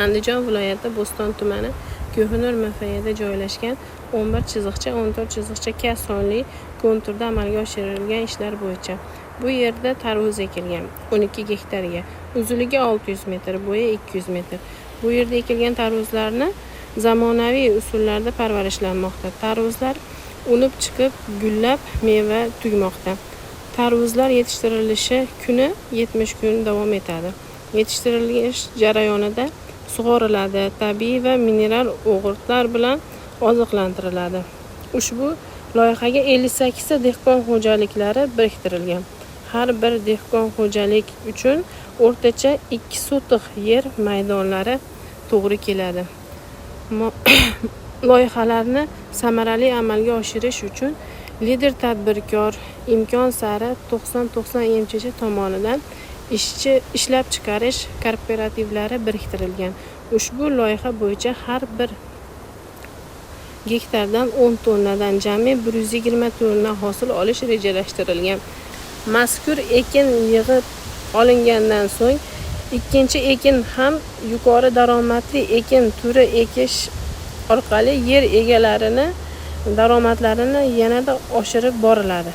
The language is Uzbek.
Andijon viloyati Bo'ston tumani Ko'hinur MFYda joylashgan 11-14 K sonli konturda amalga oshirilgan ishlar bo'yicha bu yerda tarvuz ekilgan 12 gektarga. Uzunligi 600 metr, bo'yi 200 metr. Bu yerda ekilgan tarvuzlarni zamonaviy usullarda parvarishlanmoqda. Tarvuzlar unib chiqib, gullab, meva tugmoqda. Tarvuzlar yetishtirilishi kuni 70 kun davom etadi. Yetishtirilish jarayonida sug'oriladi, tabiiy va mineral o'g'itlar bilan oziqlantiriladi. Ushbu loyihaga 58 ta dehqon xo'jaliklari biriktirilgan. Har bir dehqon xo'jalik uchun o'rtacha 2 sotix yer maydonlari to'g'ri keladi. Loyihalarni samarali amalga oshirish uchun lider tadbirkor imkon sari 90 MCH tomonidan ishlab chiqarish kooperativlari biriktirilgan. Ushbu loyiha bo'yicha har bir gektardan 10 tonnadan jami 120 tonna hosil olish rejalashtirilgan. Mazkur ekin yig'ib olingandan so'ng ikkinchi ekin ham yuqori daromadli ekin turi ekish orqali yer egalarining daromadlarini yanada oshirib boriladi.